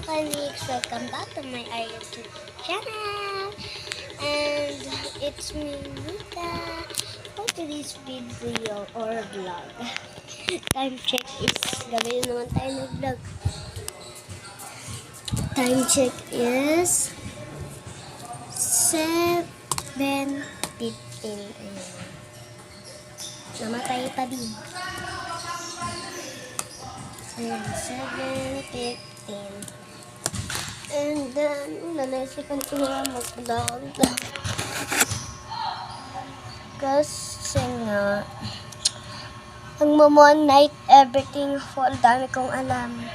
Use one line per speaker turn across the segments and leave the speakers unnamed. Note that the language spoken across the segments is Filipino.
colleagues, welcome back to my YouTube channel. And it's me, Nita, for today's video or vlog. Time check is, gabi naman tayo nag-vlog. Time check is 7:15. Namatay pa din. Ayan, 7:15. And then, nalasikan ko nga mag-vlog. Kasi nga, ang one night, everything fall. Dami kong alam.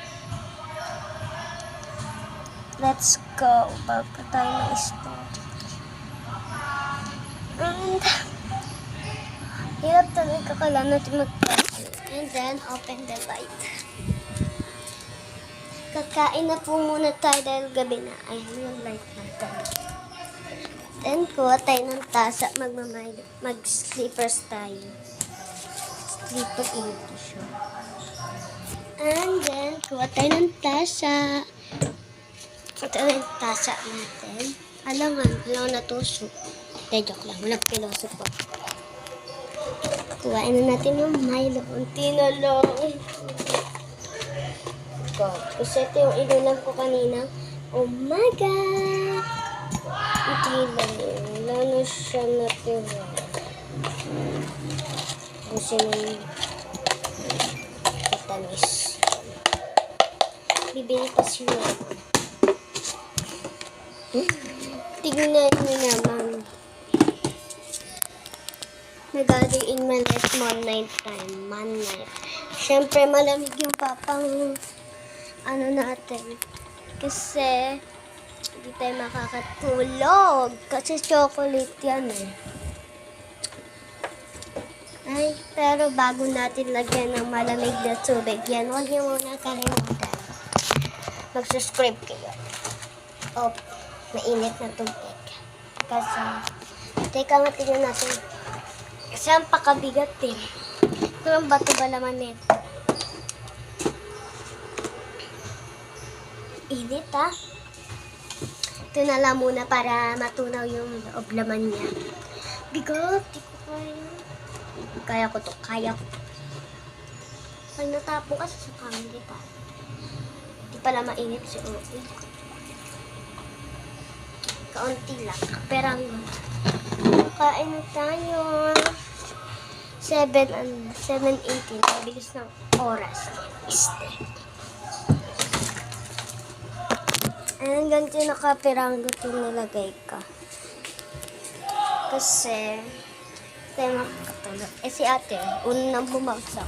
Let's go. Bago tayo na-start. And, hirap talaga kailangan natin mag-practice. And then, open the light. Kakain na po muna tayo dahil gabi na. Ayan yung light natin. Then, kuha tayo ng tasa. Mag-sleepers tayo. Sleeper English. And then, kuha tayo ng tasa. Ito yung tasa natin. Alangan natusok. Joke lang. Walang piloso po. Kuhain na natin yung Milo. Unti na lang. Kasi ito yung inulang ko kanina. Umaga! Hindi lang. Wala na siya natira. Kasi yung katamis. Bibili pa siya. Tignan nyo naman. Nag-gather in my life one night time. One night. Siyempre malamig yung papang natin. Kasi hindi tayo makakatulog. Kasi chocolate yan eh. Ay, pero bago natin lagyan ng malamig na tubig yan, huwag niyo muna kalimutan. Mag-subscribe kayo. O, mainit na tubig. Kasi, teka nga tingnan natin. Kasi ang pakabigat eh. Ito ang bato ba naman nito? Init ah. Ito na lang muna para matunaw yung loob laman niya. Bigot, di ko kaya. Kaya ko to, kaya ko to. Pag natapo ka, sasukangin kita. Di pala mainit si Oil. Kaunti lang, perang. Kain na tayo. 7:18. Mabilis ng oras. And ganito nakapiranggo ito nilagay ka. Kasi, tayo makakatulog. Si ate, unang bumagsak.